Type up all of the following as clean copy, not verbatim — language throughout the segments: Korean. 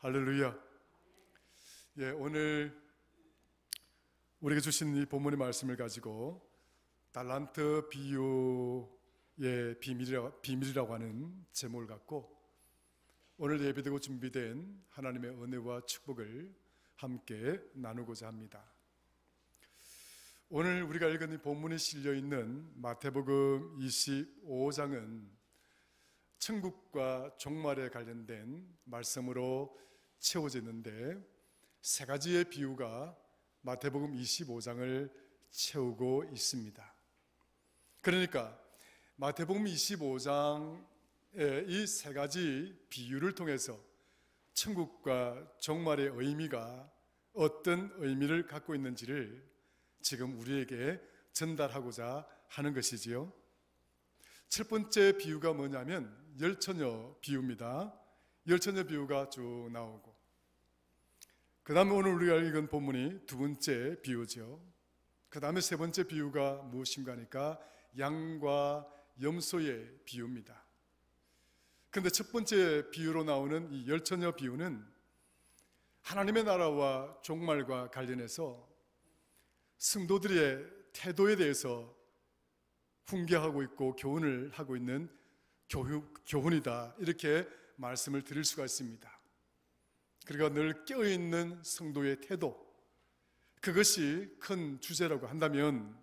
할렐루야. 오늘 우리에게 주신 이 본문의 말씀을 가지고 달란트 비유의 비밀이라고 하는 제목을 갖고 오늘 예배되고 준비된 하나님의 은혜와 축복을 함께 나누고자 합니다. 오늘 우리가 읽은 이 본문에 실려있는 마태복음 25장은 천국과 종말에 관련된 말씀으로 채워져 있는데 세 가지의 비유가 마태복음 25장을 채우고 있습니다. 그러니까 마태복음 25장의 이 세 가지 비유를 통해서 천국과 종말의 의미가 어떤 의미를 갖고 있는지를 지금 우리에게 전달하고자 하는 것이지요. 첫 번째 비유가 뭐냐면 열처녀 비유입니다. 열처녀 비유가 쭉 나오고, 그 다음에 오늘 우리가 읽은 본문이 두 번째 비유죠. 그 다음에 세 번째 비유가 무엇인가 하니까 양과 염소의 비유입니다. 그런데 첫 번째 비유로 나오는 이 열처녀 비유는 하나님의 나라와 종말과 관련해서 성도들의 태도에 대해서 훈계하고 있고 교훈을 하고 있는 교훈이다, 이렇게 말씀을 드릴 수가 있습니다. 그러니까 늘 깨어있는 성도의 태도, 그것이 큰 주제라고 한다면,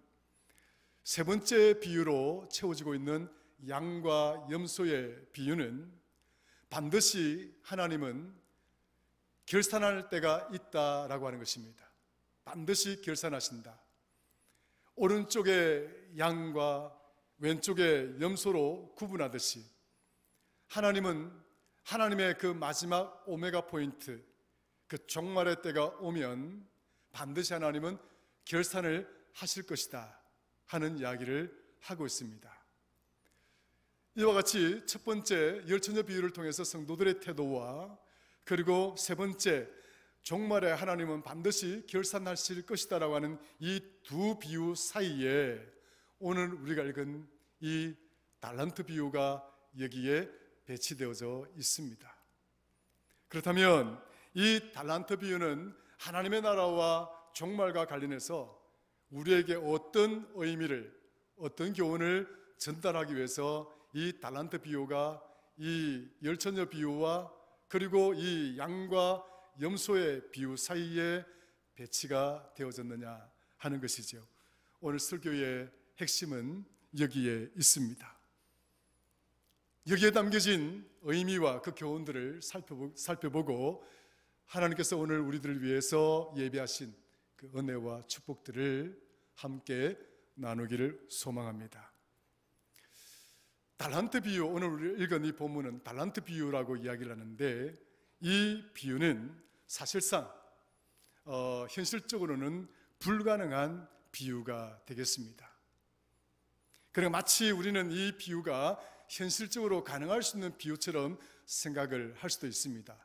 세 번째 비유로 채워지고 있는 양과 염소의 비유는 반드시 하나님은 결산할 때가 있다라고 하는 것입니다. 반드시 결산하신다. 오른쪽에 양과 왼쪽에 염소로 구분하듯이 하나님은 하나님의 그 마지막 오메가 포인트, 그 종말의 때가 오면 반드시 하나님은 결산을 하실 것이다 하는 이야기를 하고 있습니다. 이와 같이 첫 번째 열처녀 비유를 통해서 성도들의 태도와, 그리고 세 번째 종말에 하나님은 반드시 결산하실 것이다 라고 하는 이 두 비유 사이에 오늘 우리가 읽은 이 달란트 비유가 여기에 배치되어져 있습니다. 그렇다면 이 달란트 비유는 하나님의 나라와 종말과 관련해서 우리에게 어떤 의미를, 어떤 교훈을 전달하기 위해서 이 달란트 비유가 이 열처녀 비유와 그리고 이 양과 염소의 비유 사이에 배치가 되어졌느냐 하는 것이죠. 오늘 설교의 핵심은 여기에 있습니다. 여기에 담겨진 의미와 그 교훈들을 살펴보고 하나님께서 오늘 우리들을 위해서 예비하신 그 은혜와 축복들을 함께 나누기를 소망합니다. 달란트 비유, 오늘 우리 읽은 이 본문은 달란트 비유라고 이야기를 하는데, 이 비유는 사실상 현실적으로는 불가능한 비유가 되겠습니다. 그러니까 마치 우리는 이 비유가 현실적으로 가능할 수 있는 비유처럼 생각을 할 수도 있습니다.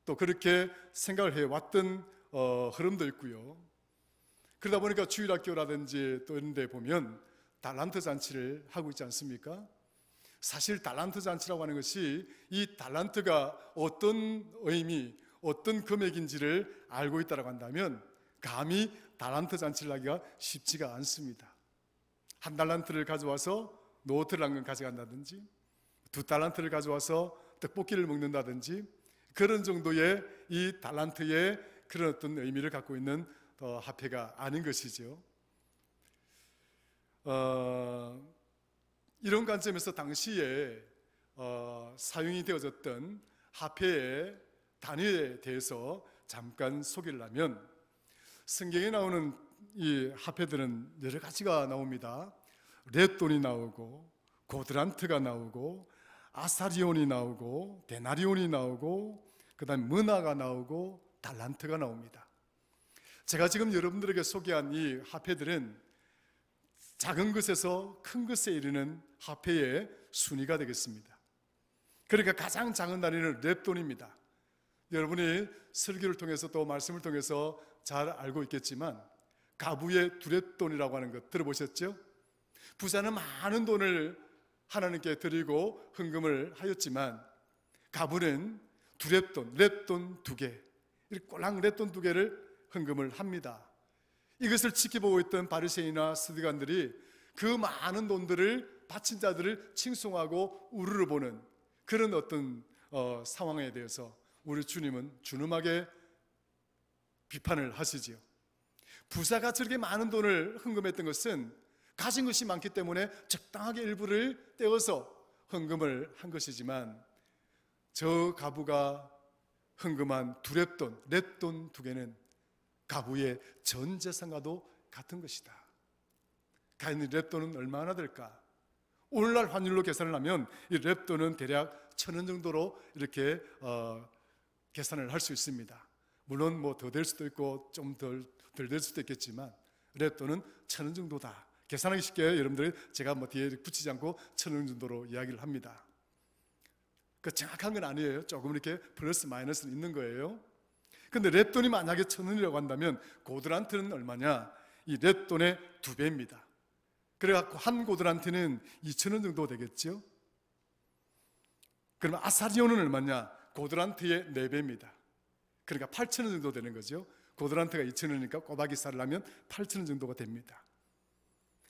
또 그렇게 생각을 해왔던 흐름도 있고요. 그러다 보니까 주일학교라든지 또 이런 데 보면 달란트 잔치를 하고 있지 않습니까? 사실 달란트 잔치라고 하는 것이 이 달란트가 어떤 의미, 어떤 금액인지를 알고 있다고 한다면 감히 달란트 잔치를 하기가 쉽지가 않습니다. 한 달란트를 가져와서 노트를 한 건 가져간다든지, 두 달란트를 가져와서 떡볶이를 먹는다든지, 그런 정도의 이 달란트의 그런 어떤 의미를 갖고 있는 화폐가 아닌 것이죠. 이런 관점에서 당시에 사용이 되어졌던 화폐의 단위에 대해서 잠깐 소개를 하면, 성경에 나오는 이 화폐들은 여러 가지가 나옵니다. 렛돈이 나오고 고드란트가 나오고 아사리온이 나오고 데나리온이 나오고 그 다음에 머나가 나오고 달란트가 나옵니다. 제가 지금 여러분들에게 소개한 이 화폐들은 작은 것에서 큰 것에 이르는 화폐의 순위가 되겠습니다. 그러니까 가장 작은 단위는 렛돈입니다. 여러분이 설교를 통해서 또 말씀을 통해서 잘 알고 있겠지만 가부의 두렛돈이라고 하는 것 들어보셨죠? 부자는 많은 돈을 하나님께 드리고 헌금을 하였지만 가부는 렛돈 2개, 꼴랑 렛돈 2개를 헌금을 합니다. 이것을 지켜보고 있던 바리새인이나 서기관들이 그 많은 돈들을 바친 자들을 칭송하고 우러러보는 그런 어떤 상황에 대해서 우리 주님은 준엄하게 비판을 하시지요. 부자가 저렇게 많은 돈을 헌금했던 것은 가진 것이 많기 때문에 적당하게 일부를 떼어서 헌금을 한 것이지만 저 가부가 헌금한 렛돈 2개는 가부의 전 재산과도 같은 것이다. 과연 이 렛돈은 얼마나 될까? 오늘날 환율로 계산을 하면 이 렛돈은 대략 1,000원 정도로 이렇게 계산을 할 수 있습니다. 물론 뭐 더 될 수도 있고 좀 덜 될 수도 있겠지만 렛돈은 1,000원 정도다. 계산하기 쉽게 여러분들이 제가 뭐 뒤에 붙이지 않고 1,000원 정도로 이야기를 합니다. 그 정확한 건 아니에요. 조금 이렇게 플러스 마이너스는 있는 거예요. 근데 렛돈이 만약에 1,000원이라고 한다면 고드란트는 얼마냐? 이 렛돈의 2배입니다. 그래갖고 한 고드란트는 2,000원 정도 되겠죠? 그러면 아사리온은 얼마냐? 고드란트의 4배입니다. 그러니까 8,000원 정도 되는 거죠. 고드란트가 2,000원이니까 꼬박이 쌀을 하면 8,000원 정도가 됩니다.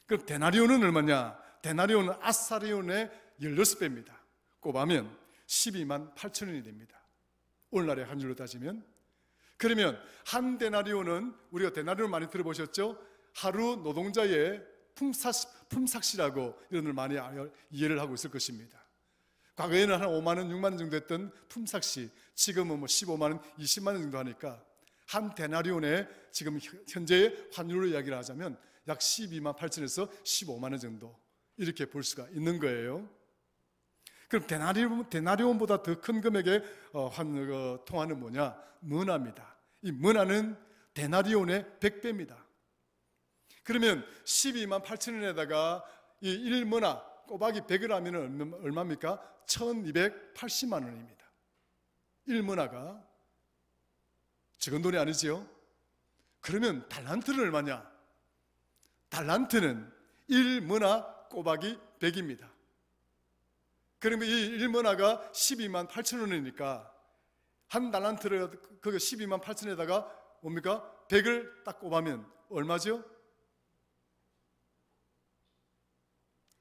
그럼 데나리온은 얼마냐? 데나리온은 아사리온의 16배입니다. 곱하면 12만 8,000원이 됩니다. 오늘날의 환율로 따지면. 그러면 한 데나리온은, 우리가 데나리온 많이 들어보셨죠? 하루 노동자의 품삯이라고 이런 걸 많이 이해를 하고 있을 것입니다. 과거에는 한 5만 원, 6만 원 정도 했던 품삯이 지금은 뭐 15만 원, 20만 원 정도 하니까 한 데나리온에 지금 현재의 환율로 이야기를 하자면 약 12만 8천에서 15만 원 정도 이렇게 볼 수가 있는 거예요. 그럼 데나리온보다 더 큰 금액의 통화는 뭐냐? 머나입니다. 이 머나는 데나리온의 100배입니다. 그러면 12만 8천 원에다가 이 1머나 꼬박이 100을 하면 얼마입니까? 1280만 원입니다. 1머나가 적은 돈이 아니지요? 그러면 달란트는 얼마냐? 달란트는 1머나 꼬박이 100입니다. 그러면 이 1머나가 12만 8천 원이니까 한 달란트를 그 12만 8천에다가 뭡니까? 100을 딱 곱하면 얼마죠?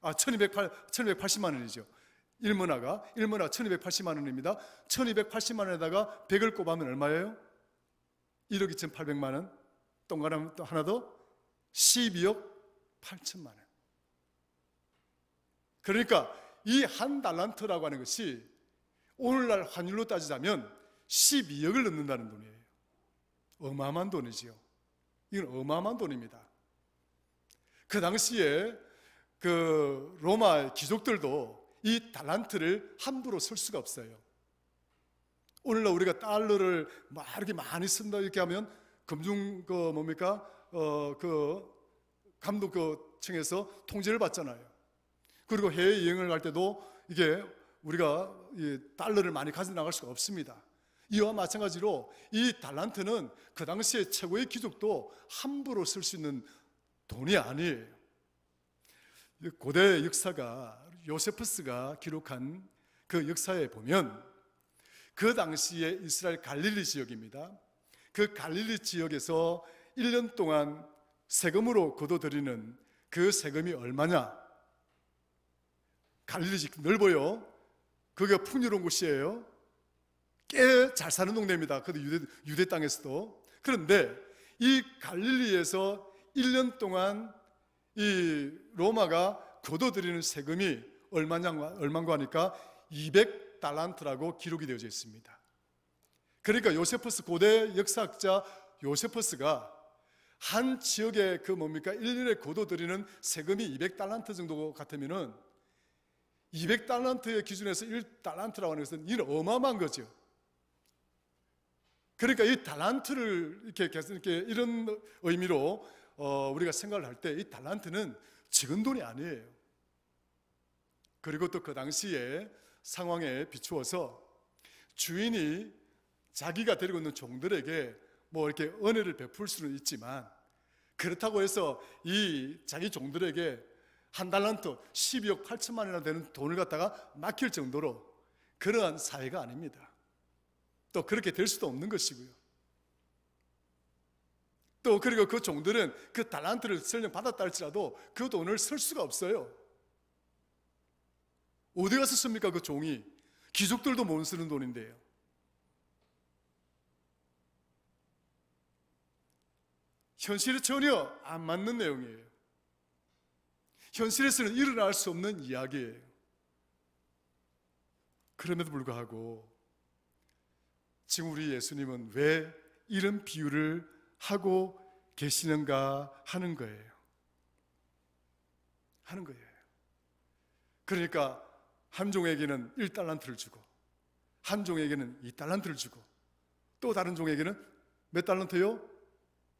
1280만 원이죠. 1머나가 1280만 원입니다. 1280만 원에다가 100을 곱하면 얼마예요? 1억 2,800만 원. 동그라미 또 하나 더 12억 8천만 원. 그러니까 이 한 달란트라고 하는 것이 오늘날 환율로 따지자면 12억을 넘는다는 돈이에요. 어마어마한 돈이지요. 이건 어마어마한 돈입니다. 그 당시에 그 로마 귀족들도 이 달란트를 함부로 쓸 수가 없어요. 오늘날 우리가 달러를 막 이렇게 많이 쓴다 이렇게 하면 금융 그 감독청에서 통제를 받잖아요. 그리고 해외 여행을 갈 때도 이게 우리가 이 달러를 많이 가져 나갈 수가 없습니다. 이와 마찬가지로 이 달란트는 그 당시에 최고의 귀족도 함부로 쓸 수 있는 돈이 아니에요. 고대 역사가 요세푸스가 기록한 그 역사에 보면 그 당시에 이스라엘 갈릴리 지역입니다. 그 갈릴리 지역에서 1년 동안 세금으로 거둬들이는 그 세금이 얼마냐? 갈릴리 지역 넓어요. 거기가 풍요로운 곳이에요. 꽤 잘 사는 동네입니다. 그것도 유대 땅에서도. 그런데 이 갈릴리에서 1년 동안 이 로마가 거둬들이는 세금이 얼마인가 하니까 200달란트라고 기록이 되어져 있습니다. 그러니까 요세푸스 고대 역사학자 요세푸스가 한 지역에 1년에 거둬들이는 세금이 200달란트 정도 같으면은 200달란트의 기준에서 1달란트라고 하는 것은 이는 어마어마한 거죠. 그러니까 이 달란트를 이렇게 이런 의미로 우리가 생각을 할 때 이 달란트는 적은 돈이 아니에요. 그리고 또 그 당시에 상황에 비추어서 주인이 자기가 데리고 있는 종들에게 뭐 이렇게 은혜를 베풀 수는 있지만 그렇다고 해서 이 자기 종들에게 한 달란트 12억 8천만 원이나 되는 돈을 갖다가 맡길 정도로 그러한 사회가 아닙니다. 또 그렇게 될 수도 없는 것이고요. 또 그리고 그 종들은 그 달란트를 설령 받았다 할지라도 그 돈을 쓸 수가 없어요. 어디 가서 씁니까? 그 종이 귀족들도 못 쓰는 돈인데요. 현실에 전혀 안 맞는 내용이에요. 현실에서는 일어날 수 없는 이야기예요. 그럼에도 불구하고 지금 우리 예수님은 왜 이런 비유를 하고 계시는가 하는 거예요. 그러니까 한 종에게는 1달란트를 주고 한 종에게는 2달란트를 주고 또 다른 종에게는 몇 달란트요?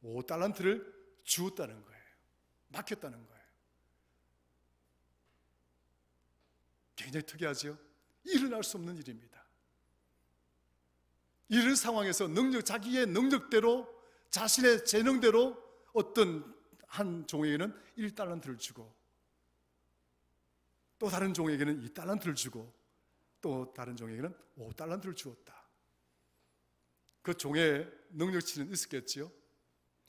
5달란트를 주었다는 거예요. 맡겼다는 거예요. 굉장히 특이하죠? 일어날 수 없는 일입니다. 이런 상황에서 자기의 능력대로 자신의 재능대로 어떤 한 종에게는 1달란트를 주고 또 다른 종에게는 2달란트를 주고 또 다른 종에게는 5달란트를 주었다. 그 종의 능력치는 있었겠지요.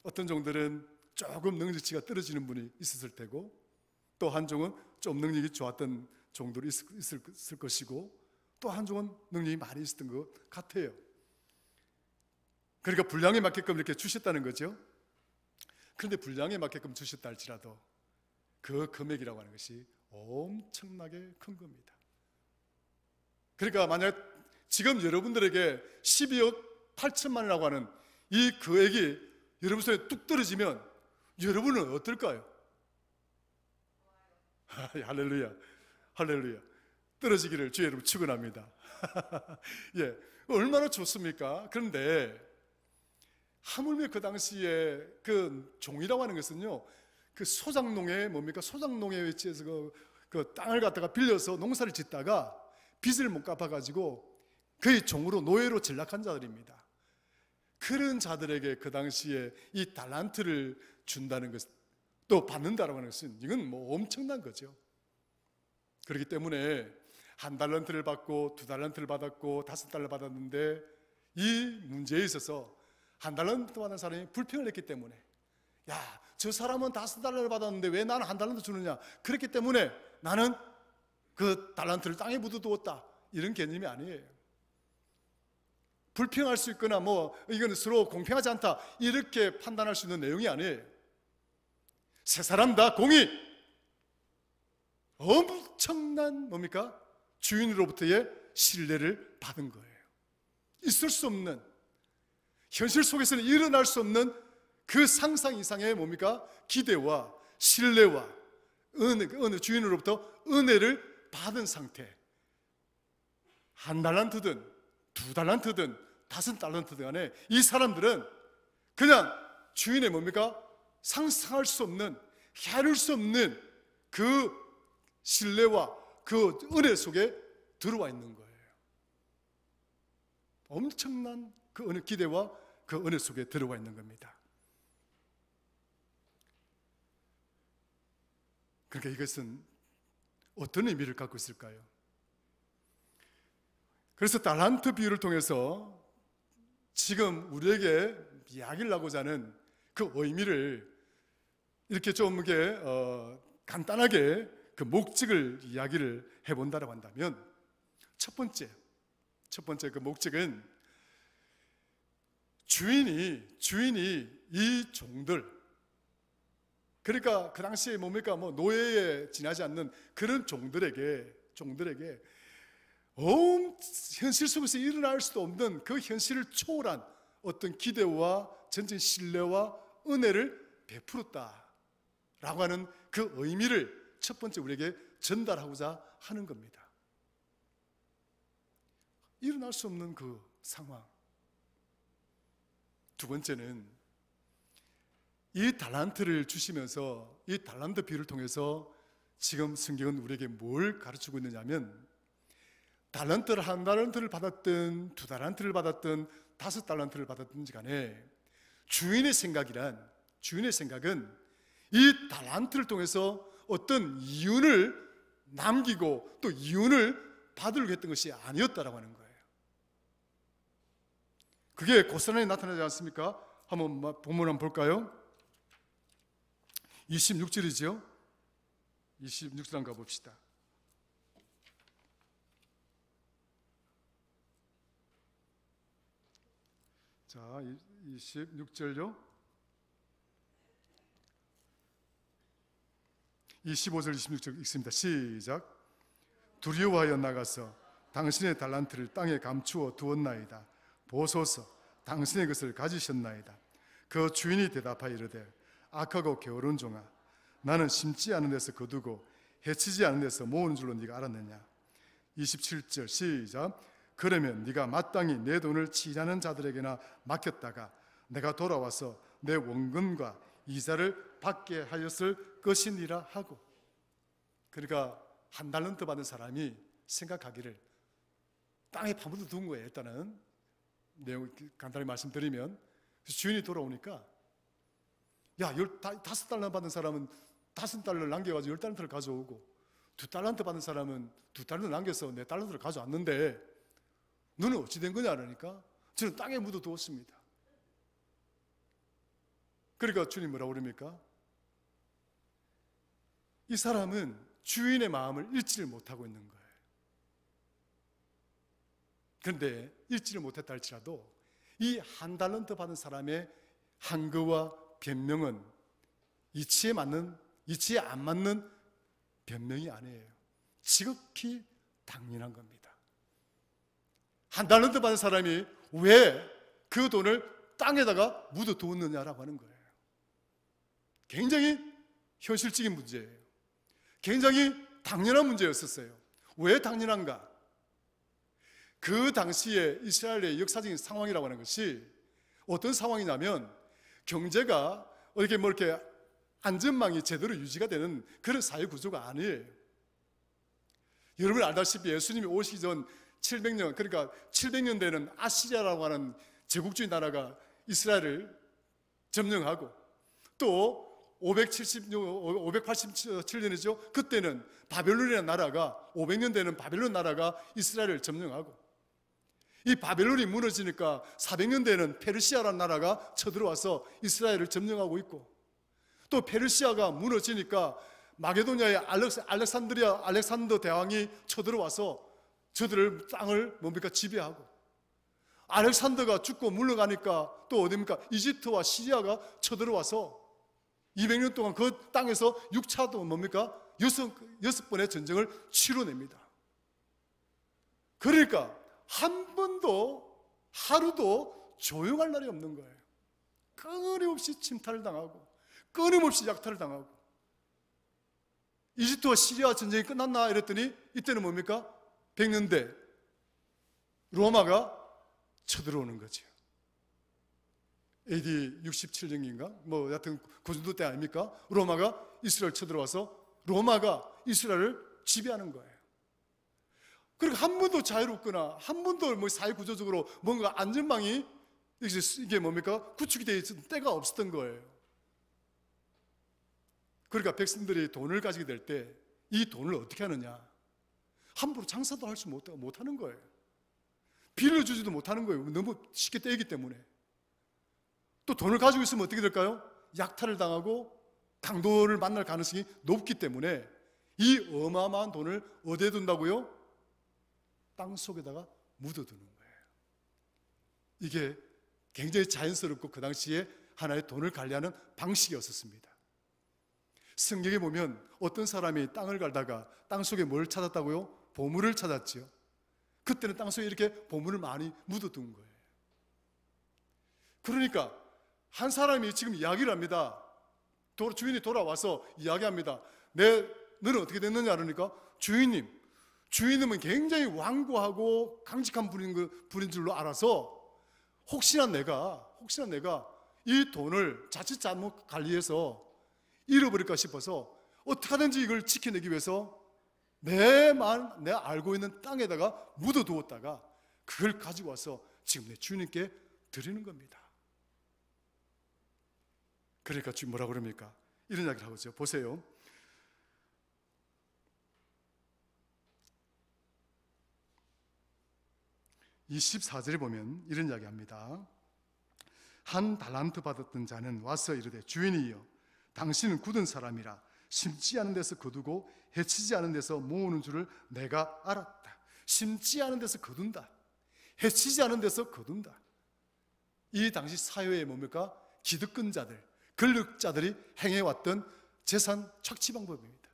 어떤 종들은 조금 능력치가 떨어지는 분이 있었을 테고 또 한 종은 좀 능력이 좋았던 종들이 있을 것이고 또 한 종은 능력이 많이 있었던 것 같아요. 그러니까 분량에 맞게끔 이렇게 주셨다는 거죠. 그런데 분량에 맞게끔 주셨다 할지라도 그 금액이라고 하는 것이 엄청나게 큰 겁니다. 그러니까 만약 지금 여러분들에게 12억 8천만이라고 하는 이 금액이 여러분 손에 뚝 떨어지면 여러분은 어떨까요? 할렐루야, 할렐루야. 떨어지기를 주의 이름으로 축원합니다. 예, 얼마나 좋습니까? 그런데 하물며 그 당시에 그 종이라고 하는 것은요, 그 소작농에 뭡니까? 소작농에 위치해서 그 땅을 갖다가 빌려서 농사를 짓다가 빚을 못 갚아가지고 거의 종으로 노예로 전락한 자들입니다. 그런 자들에게 그 당시에 이 달란트를 준다는 것, 또 받는다라고 하는 것은 이건 뭐 엄청난 거죠. 그렇기 때문에 1달란트를 받고 2달란트를 받았고 5달러 받았는데 이 문제에 있어서 1달란트 받은 사람이 불평을 했기 때문에 야, 저 사람은 5달러를 받았는데 왜 나는 1달란트 주느냐, 그렇기 때문에 나는 그 달란트를 땅에 묻어두었다, 이런 개념이 아니에요. 불평할 수 있거나 뭐 이건 서로 공평하지 않다 이렇게 판단할 수 있는 내용이 아니에요. 세 사람 다 공의, 엄청난 뭡니까? 주인으로부터의 신뢰를 받은 거예요. 있을 수 없는, 현실 속에서는 일어날 수 없는 그 상상 이상의 뭡니까? 기대와 신뢰와 어느 주인으로부터 은혜를 받은 상태. 1달란트든 2달란트든 5달란트든 간에 이 사람들은 그냥 주인의 뭡니까? 상상할 수 없는, 헤아릴 수 없는 그 신뢰와 그 은혜 속에 들어와 있는 거예요. 엄청난 그 은혜, 기대와 그 은혜 속에 들어와 있는 겁니다. 그러니까 이것은 어떤 의미를 갖고 있을까요? 그래서 달란트 비유를 통해서 지금 우리에게 이야기를 하고자 하는 그 의미를 이렇게 좀 간단하게 그 목적을 이야기를 해본다고 한다면 첫 번째 그 목적은 주인이 이 종들, 그러니까 그 당시에 뭡니까? 뭐 노예에 지나지 않는 그런 종들에게 현실 속에서 일어날 수도 없는 그 현실을 초월한 어떤 기대와 전적인 신뢰와 은혜를 베풀었다라고 하는 그 의미를 첫 번째 우리에게 전달하고자 하는 겁니다. 일어날 수 없는 그 상황. 두 번째는 이 달란트를 주시면서 이 달란트 비유를 통해서 지금 성경은 우리에게 뭘 가르치고 있느냐면, 1달란트를 받았든 2달란트를 받았든 5달란트를 받았든지 간에 주인의 생각은 이 달란트를 통해서 어떤 이윤을 남기고 또 이윤을 받으려고 했던 것이 아니었다라고 하는 거예요. 그게 고스란히 나타나지 않습니까? 한번 본문 한번 볼까요? 26절이죠. 26절 한번 가봅시다. 자, 26절요. 25절 26절 읽습니다. 시작. 두려워하여 나가서 당신의 달란트를 땅에 감추어 두었나이다. 보소서, 당신의 것을 가지셨나이다. 그 주인이 대답하여 이르되 악하고 게으른 종아, 나는 심지 않은 데서 거두고 해치지 않은 데서 모으는 줄로 네가 알았느냐. 27절 시작. 그러면 네가 마땅히 내 돈을 치려는 자들에게나 맡겼다가 내가 돌아와서 내 원금과 이자를 받게 하였을 것이니라 하고. 그러니까 한 달란트 받은 사람이 생각하기를 땅에 파묻어 둔 거예요. 일단은 내용 간단히 말씀드리면, 주인이 돌아오니까 야, 5달러 받은 사람은 5달러를 남겨가지고 10달러를 가져오고, 2달러 받은 사람은 2달러 남겨서 4달러를 가져왔는데 너는 어찌 된 거냐 그러니까 저는 땅에 묻어 두었습니다. 그러니까 주님 뭐라고 그럽니까? 이 사람은 주인의 마음을 읽지를 못하고 있는 거예요. 그런데 읽지를 못했다 할지라도 이 한 달란트 받은 사람의 항거와 변명은 이치에 안 맞는 변명이 아니에요. 지극히 당연한 겁니다. 한 달란트 받은 사람이 왜 그 돈을 땅에다가 묻어두었느냐라고 하는 거예요. 굉장히 현실적인 문제예요. 굉장히 당연한 문제였었어요. 왜 당연한가? 그 당시에 이스라엘의 역사적인 상황이라고 하는 것이 어떤 상황이냐면, 경제가 이렇게 안전망이 제대로 유지가 되는 그런 사회 구조가 아니에요. 여러분 알다시피 예수님이 오시기 전 700년, 그러니까 700년 되는 아시리아라고 하는 제국주의 나라가 이스라엘을 점령하고, 또 587년이죠. 그때는 바벨론이라는 나라가, 500년 되는 바벨론 나라가 이스라엘을 점령하고, 이 바벨론이 무너지니까 400년 되는 페르시아라는 나라가 쳐들어와서 이스라엘을 점령하고 있고, 또 페르시아가 무너지니까 마게도냐의 알렉산더 대왕이 쳐들어와서 저들을 땅을 지배하고, 알렉산더가 죽고 물러가니까 또 어디입니까? 이집트와 시리아가 쳐들어와서 200년 동안 그 땅에서 6차도 여섯 번의 전쟁을 치러냅니다. 그러니까 한 번도 하루도 조용할 날이 없는 거예요. 끊임없이 침탈을 당하고 끊임없이 약탈을 당하고. 이집트와 시리아 전쟁이 끝났나 이랬더니 이때는 100년대 로마가 쳐들어오는 거죠. AD 67년인가? 여하튼 그 정도 때 아닙니까? 로마가 이스라엘 쳐들어와서 로마가 이스라엘을 지배하는 거예요. 그리고 한 번도 자유롭거나 한 번도 사회 구조적으로 뭔가 안전망이 이게 구축이 되어 있던 때가 없었던 거예요. 그러니까 백성들이 돈을 가지게 될 때 이 돈을 어떻게 하느냐? 함부로 장사도 할 수 못하는 거예요. 빌려주지도 못하는 거예요. 너무 쉽게 떼기 때문에. 또 돈을 가지고 있으면 어떻게 될까요? 약탈을 당하고 강도를 만날 가능성이 높기 때문에 이 어마어마한 돈을 어디에 둔다고요? 땅 속에다가 묻어두는 거예요. 이게 굉장히 자연스럽고 그 당시에 하나의 돈을 관리하는 방식이었습니다. 성경에 보면 어떤 사람이 땅을 갈다가 땅 속에 뭘 찾았다고요? 보물을 찾았지요. 그때는 땅 속에 이렇게 보물을 많이 묻어둔 거예요. 그러니까 한 사람이 지금 이야기를 합니다. 주인이 돌아와서 이야기합니다. 너는 어떻게 됐느냐 그러니까, 주인님은 굉장히 완고하고 강직한 분인 줄로 알아서 혹시나 내가 이 돈을 자칫 잘못 관리해서 잃어버릴까 싶어서 어떻게 하든지 이걸 지켜내기 위해서 내 알고 있는 땅에다가 묻어두었다가 그걸 가지고 와서 지금 내 주인님께 드리는 겁니다. 그러니까 주님 뭐라고 그럽니까? 이런 이야기를 하고 있어요. 보세요. 24절에 보면 이런 이야기 합니다. 한 달란트 받았던 자는 와서 이르되 주인이여 당신은 굳은 사람이라 심지 않은 데서 거두고 해치지 않은 데서 모으는 줄을 내가 알았다. 심지 않은 데서 거둔다. 해치지 않은 데서 거둔다. 이 당시 사회에 뭡니까? 기득권자들, 권력자들이 행해왔던 재산 착취 방법입니다.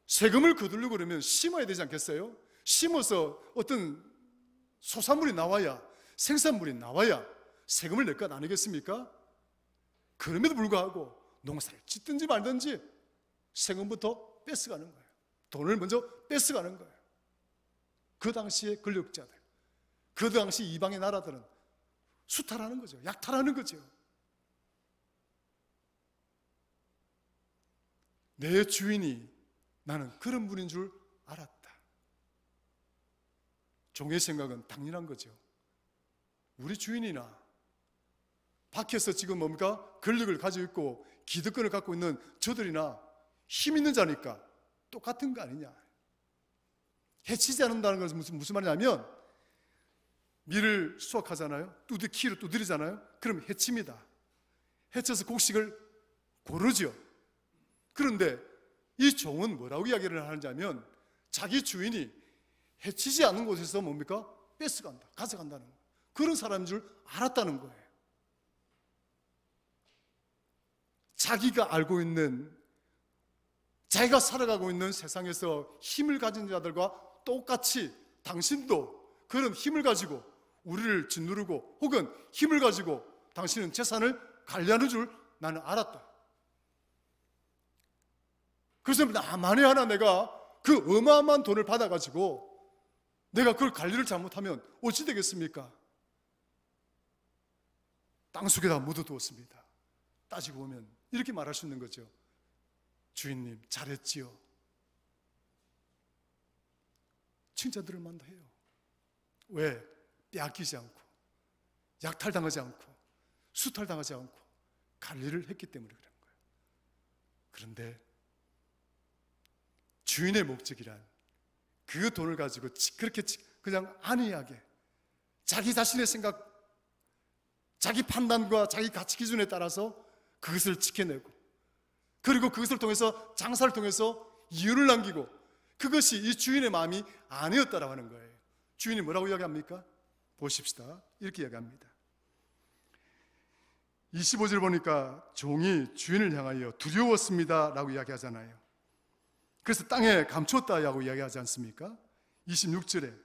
세금을 거두려고 그러면 심어야 되지 않겠어요? 심어서 어떤 소산물이 나와야, 생산물이 나와야 세금을 낼 것 아니겠습니까? 그럼에도 불구하고 농사를 짓든지 말든지 세금부터 뺏어가는 거예요. 돈을 먼저 뺏어가는 거예요. 그 당시의 권력자들, 그 당시 이방의 나라들은 수탈하는 거죠. 약탈하는 거죠. 내 주인이 나는 그런 분인 줄 알았다. 종의 생각은 당연한 거죠. 우리 주인이나 밖에서 지금 뭡니까? 권력을 가지고 있고 기득권을 갖고 있는 저들이나 힘 있는 자니까 똑같은 거 아니냐. 해치지 않는다는 것은 무슨 말이냐면, 밀을 수확하잖아요. 키로 두드리잖아요. 그럼 해칩니다. 해쳐서 곡식을 고르죠. 그런데 이 종은 뭐라고 이야기를 하는지 하면, 자기 주인이 해치지 않는 곳에서 뭡니까? 뺏어간다, 가져간다는 거예요. 그런 사람인 줄 알았다는 거예요. 자기가 알고 있는, 자기가 살아가고 있는 세상에서 힘을 가진 자들과 똑같이 당신도 그런 힘을 가지고 우리를 짓누르고 혹은 힘을 가지고 당신은 재산을 관리하는 줄 나는 알았다. 그래서 만에 하나 내가 그 어마어마한 돈을 받아가지고 내가 그걸 관리를 잘못하면 어찌 되겠습니까? 땅속에다 묻어두었습니다. 따지고 보면 이렇게 말할 수 있는 거죠. 주인님 잘했지요. 칭찬들을 만다 해요. 왜? 빼앗기지 않고, 약탈당하지 않고, 수탈당하지 않고 관리를 했기 때문에 그런 거예요. 그런데 주인의 목적이란 그 돈을 가지고 그렇게 그냥 안이하게 자기 자신의 생각, 자기 판단과 자기 가치 기준에 따라서 그것을 지켜내고, 그리고 그것을 통해서 장사를 통해서 이윤을 남기고, 그것이 이 주인의 마음이 아니었다라고 하는 거예요. 주인이 뭐라고 이야기합니까? 보십시다. 이렇게 이야기합니다. 25절 보니까 종이 주인을 향하여 두려웠습니다 라고 이야기하잖아요. 그래서 땅에 감추었다라고 이야기하지 않습니까? 26절에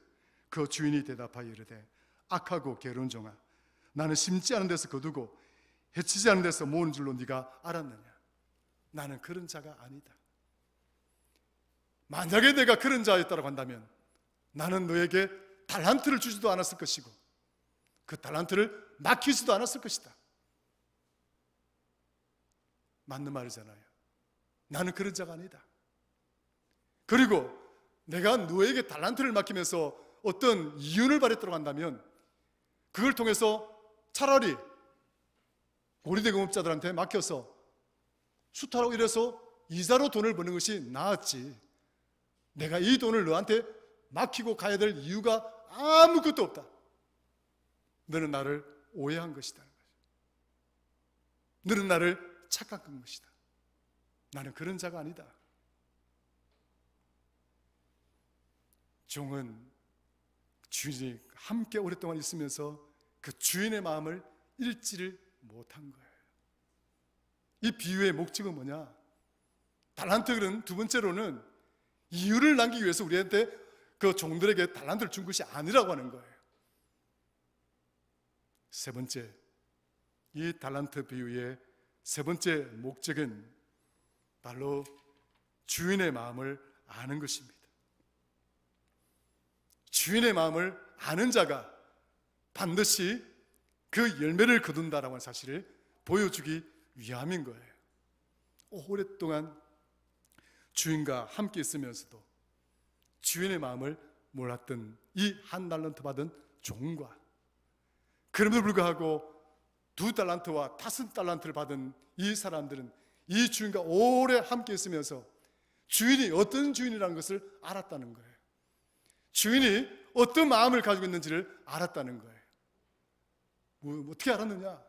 그 주인이 대답하여 이르되 악하고 게으른 종아, 나는 심지 않은 데서 거두고 해치지 않은 데서 모으는 줄로 네가 알았느냐. 나는 그런 자가 아니다. 만약에 내가 그런 자였다고 한다면 나는 너에게 달란트를 주지도 않았을 것이고 그 달란트를 맡기지도 않았을 것이다. 맞는 말이잖아요. 나는 그런 자가 아니다. 그리고 내가 너에게 달란트를 맡기면서 어떤 이윤을 발휘했다고 한다면 그걸 통해서 차라리 고리대금업자들한테 맡겨서 수탈하고 이래서 이자로 돈을 버는 것이 나았지, 내가 이 돈을 너한테 맡기고 가야 될 이유가 아무것도 없다. 너는 나를 오해한 것이다. 너는 나를 착각한 것이다. 나는 그런 자가 아니다. 종은 주인이 함께 오랫동안 있으면서 그 주인의 마음을 읽지를 못한 거예요. 이 비유의 목적은 뭐냐? 달란트는 두 번째로는 이유를 남기기 위해서 우리한테 그 종들에게 달란트를 준 것이 아니라고 하는 거예요. 세 번째, 이 달란트 비유의 세 번째 목적은 바로 주인의 마음을 아는 것입니다. 주인의 마음을 아는 자가 반드시 그 열매를 거둔다라고 하는 사실을 보여주기 위함인 거예요. 오랫동안 주인과 함께 있으면서도 주인의 마음을 몰랐던 이 한 달란트 받은 종과, 그럼에도 불구하고 2달란트와 5달란트를 받은 이 사람들은 이 주인과 오래 함께 있으면서 주인이 어떤 주인이라는 것을 알았다는 거예요. 주인이 어떤 마음을 가지고 있는지를 알았다는 거예요. 어떻게 알았느냐?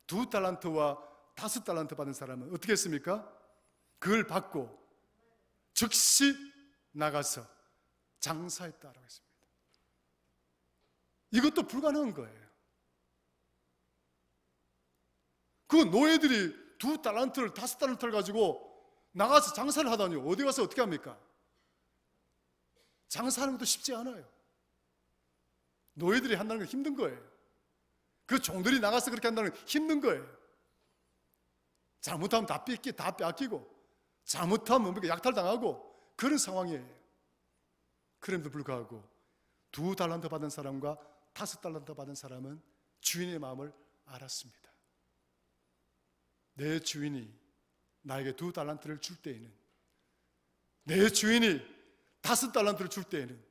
2달란트와 5달란트 받은 사람은 어떻게 했습니까? 그걸 받고 즉시 나가서 장사했다라고 했습니다. 이것도 불가능한 거예요. 그 노예들이 2달란트를 5달란트를 가지고 나가서 장사를 하다니 어디 가서 어떻게 합니까? 장사하는 것도 쉽지 않아요. 노예들이 한다는 건 힘든 거예요. 그 종들이 나가서 그렇게 한다는 건 힘든 거예요. 잘못하면 다 뺏기고 잘못하면 약탈당하고 그런 상황이에요. 그럼에도 불구하고 2달란트 받은 사람과 5달란트 받은 사람은 주인의 마음을 알았습니다. 내 주인이 나에게 2달란트를 줄 때에는, 내 주인이 5달란트를 줄 때에는,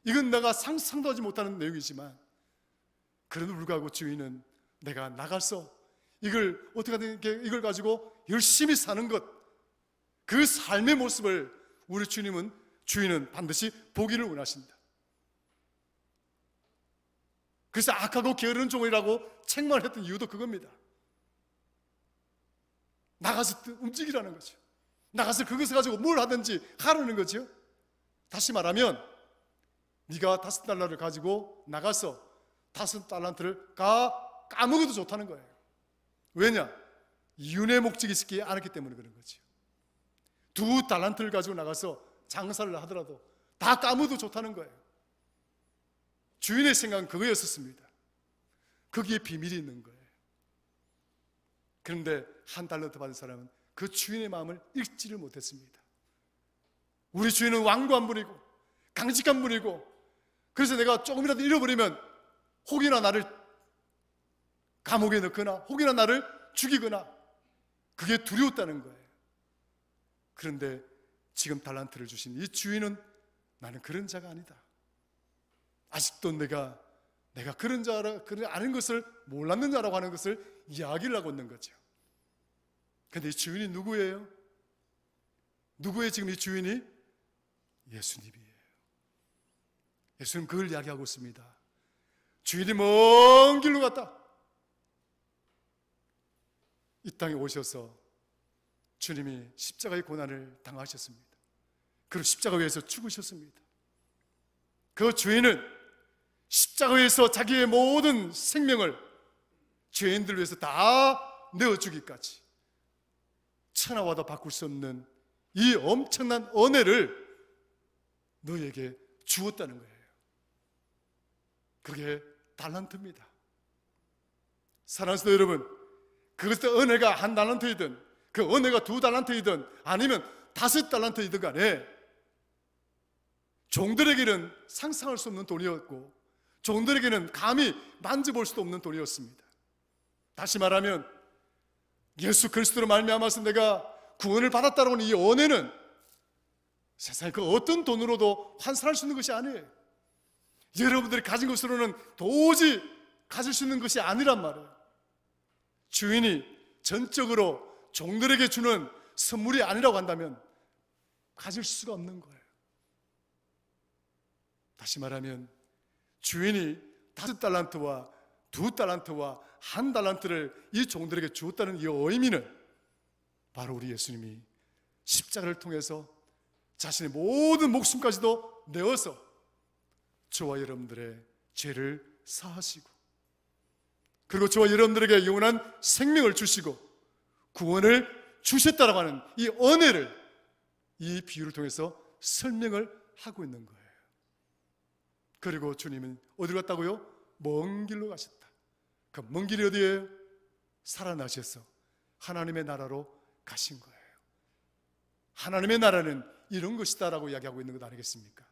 이건 내가 상상도 하지 못하는 내용이지만 그래도 불구하고 주인은 내가 나가서 이걸 어떻게든 이걸 가지고 열심히 사는 것, 그 삶의 모습을 우리 주인은 반드시 보기를 원하신다. 그래서 악하고 게으른 종이라고 책망을 했던 이유도 그겁니다. 나가서 움직이라는 거죠. 나가서 그것을 가지고 뭘 하든지 하라는 거죠. 다시 말하면 네가 5달러를 가지고 나가서 5달란트를 까먹어도 좋다는 거예요. 왜냐? 윤회 목적이 있지 않았기 때문에 그런 거죠. 2달란트를 가지고 나가서 장사를 하더라도 다 까먹어도 좋다는 거예요. 주인의 생각은 그거였었습니다. 거기에 비밀이 있는 거예요. 그런데 1달란트 받은 사람은 그 주인의 마음을 읽지를 못했습니다. 우리 주인은 완고한 분이고 강직한 분이고, 그래서 내가 조금이라도 잃어버리면 혹이나 나를 감옥에 넣거나 혹이나 나를 죽이거나 그게 두려웠다는 거예요. 그런데 지금 달란트를 주신 이 주인은 나는 그런 자가 아니다. 아직도 내가 그런 자라, 그런 아는 것을 몰랐는 자라고 하는 것을 이야기를 하고 있는 거죠. 그런데 이 주인이 누구예요? 누구예요 지금 이 주인이? 예수님이에요. 예수님 그걸 이야기하고 있습니다. 주인이 먼 길로 갔다 이 땅에 오셔서 주님이 십자가의 고난을 당하셨습니다. 그리고 십자가 위에서 죽으셨습니다. 그 주인은 십자가에서 자기의 모든 생명을 죄인들 위해서 다 내어주기까지 천하와도 바꿀 수 없는 이 엄청난 은혜를 너에게 주었다는 거예요. 그게 달란트입니다. 사랑하는 성도 여러분, 그것도 은혜가 1달란트이든 그 은혜가 2달란트이든 아니면 5달란트이든 간에 종들에게는 상상할 수 없는 돈이었고 종들에게는 감히 만져볼 수도 없는 돈이었습니다. 다시 말하면 예수 그리스도로 말미암아서 내가 구원을 받았다는 이 은혜는 세상에 그 어떤 돈으로도 환산할 수 있는 것이 아니에요. 여러분들이 가진 것으로는 도저히 가질 수 있는 것이 아니란 말이에요. 주인이 전적으로 종들에게 주는 선물이 아니라고 한다면 가질 수가 없는 거예요. 다시 말하면 주인이 5달란트와 2달란트와 1달란트를 이 종들에게 주었다는 이 의미는 바로 우리 예수님이 십자가를 통해서 자신의 모든 목숨까지도 내어서 저와 여러분들의 죄를 사하시고 그리고 저와 여러분들에게 영원한 생명을 주시고 구원을 주셨다라고 하는 이 은혜를 이 비유를 통해서 설명을 하고 있는 거예요. 그리고 주님은 어디로 갔다고요? 먼 길로 가셨다. 그 먼 길이 어디예요? 살아나셔서 하나님의 나라로 가신 거예요. 하나님의 나라는 이런 것이다라고 이야기하고 있는 것 아니겠습니까?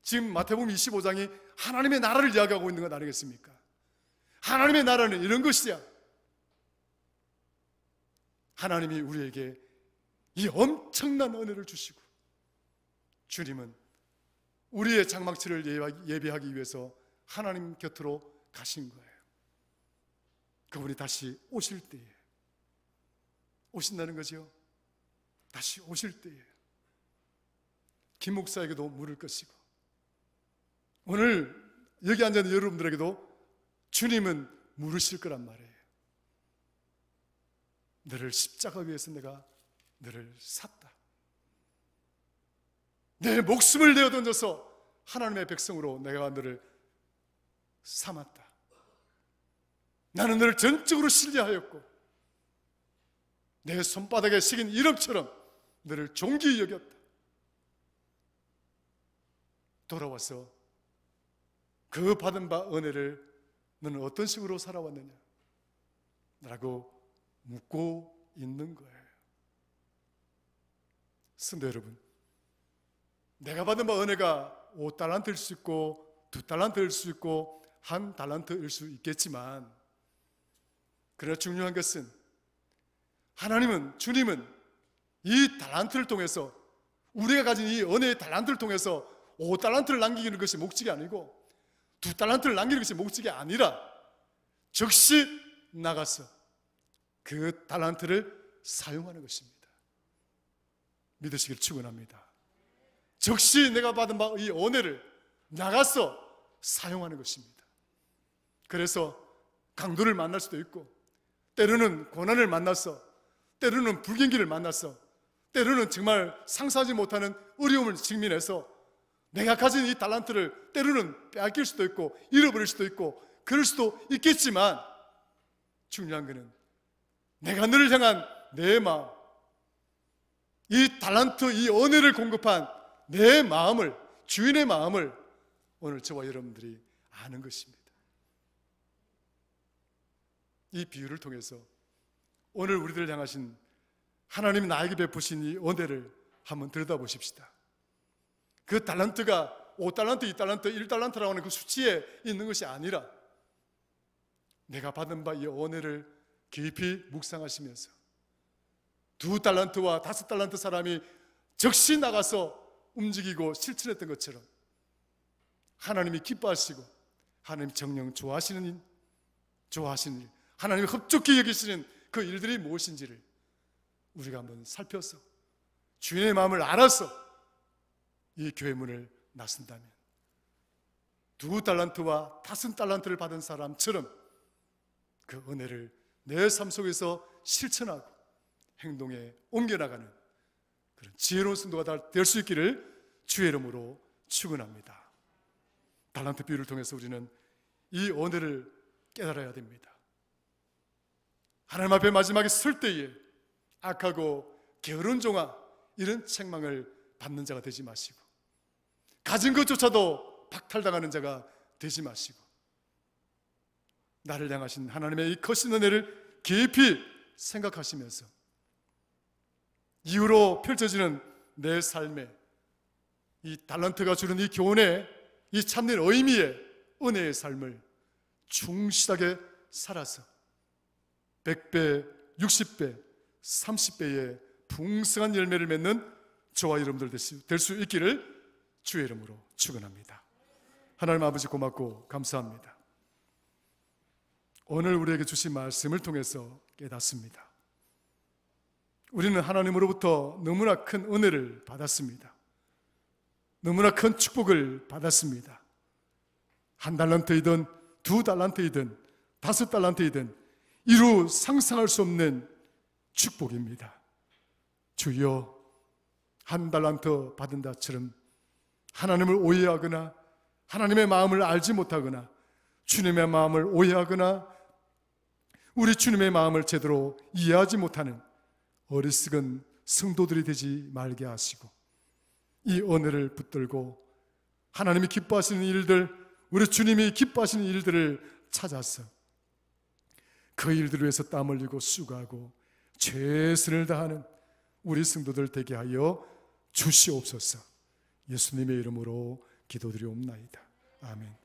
지금 마태복음 25장이 하나님의 나라를 이야기하고 있는 것 아니겠습니까? 하나님의 나라는 이런 것이야. 하나님이 우리에게 이 엄청난 은혜를 주시고 주님은 우리의 장막치를 예비하기 위해서 하나님 곁으로 가신 거예요. 그분이 다시 오실 때에 오신다는 거죠. 다시 오실 때에 김 목사에게도 물을 것이고 오늘 여기 앉아있는 여러분들에게도 주님은 물으실 거란 말이에요. 너를 십자가 위해서 내가 너를 샀다. 내 목숨을 내어 던져서 하나님의 백성으로 내가 너를 삼았다. 나는 너를 전적으로 신뢰하였고 내 손바닥에 새긴 이름처럼 너를 존귀히 여겼다. 돌아와서 그 받은 바 은혜를 너는 어떤 식으로 살아왔느냐 라고 묻고 있는 거예요. 성도 여러분, 내가 받은 바 은혜가 5달란트일 수 있고 2달란트일 수 있고 1달란트일 수 있겠지만, 그러나 중요한 것은 하나님은, 주님은 이 달란트를 통해서, 우리가 가진 이 은혜의 달란트를 통해서 5달란트를 남기는 것이 목적이 아니고 2달란트를 남기는 것이 목적이 아니라 즉시 나가서 그 달란트를 사용하는 것입니다. 믿으시길 축원합니다. 즉시 내가 받은 바 이 은혜를 나가서 사용하는 것입니다. 그래서 강도를 만날 수도 있고, 때로는 고난을 만나서, 때로는 불경기를 만나서, 때로는 정말 상상하지 못하는 어려움을 직면해서 내가 가진 이 달란트를 때로는 빼앗길 수도 있고 잃어버릴 수도 있고 그럴 수도 있겠지만, 중요한 것은 내가 너를 향한 내 마음, 이 달란트, 이 은혜를 공급한 내 마음을, 주인의 마음을 오늘 저와 여러분들이 아는 것입니다. 이 비유를 통해서 오늘 우리들을 향하신 하나님이 나에게 베푸신 이 은혜를 한번 들여다보십시다. 그 달란트가 5달란트, 2달란트, 1달란트라고 하는 그 수치에 있는 것이 아니라 내가 받은 바 이 은혜를 깊이 묵상하시면서 2달란트와 5달란트 사람이 즉시 나가서 움직이고 실천했던 것처럼 하나님이 기뻐하시고 하나님 정녕 좋아하시는 일, 하나님이 흡족히 여기시는 그 일들이 무엇인지를 우리가 한번 살펴서 주인의 마음을 알아서 이 교회 문을 나선다면 2달란트와 5달란트를 받은 사람처럼 그 은혜를 내 삶 속에서 실천하고 행동에 옮겨나가는 그런 지혜로운 성도가 될 수 있기를 주의 이름으로 축원합니다. 달란트 비유를 통해서 우리는 이 은혜를 깨달아야 됩니다. 하나님 앞에 마지막에 설 때에 악하고 게으른 종아 이런 책망을 받는 자가 되지 마시고, 가진 것조차도 박탈당하는 자가 되지 마시고, 나를 향하신 하나님의 이 거신 은혜를 깊이 생각하시면서 이후로 펼쳐지는 내 삶에 이 달란트가 주는 이 교훈의 이 참된 의미의 은혜의 삶을 충실하게 살아서 100배, 60배, 30배의 풍성한 열매를 맺는 저와 여러분들 될 수 있기를 주의 이름으로 축원합니다. 하나님 아버지 고맙고 감사합니다. 오늘 우리에게 주신 말씀을 통해서 깨닫습니다. 우리는 하나님으로부터 너무나 큰 은혜를 받았습니다. 너무나 큰 축복을 받았습니다. 1달란트이든 2달란트이든 5달란트이든 이루 상상할 수 없는 축복입니다. 주여, 1달란트 받은 자처럼 하나님을 오해하거나 하나님의 마음을 알지 못하거나 주님의 마음을 오해하거나 우리 주님의 마음을 제대로 이해하지 못하는 어리석은 성도들이 되지 말게 하시고, 이 은혜를 붙들고 하나님이 기뻐하시는 일들, 우리 주님이 기뻐하시는 일들을 찾아서 그 일들을 위해서 땀 흘리고 수고하고 최선을 다하는 우리 성도들 되게 하여 주시옵소서. 예수님의 이름으로 기도드리옵나이다. 아멘.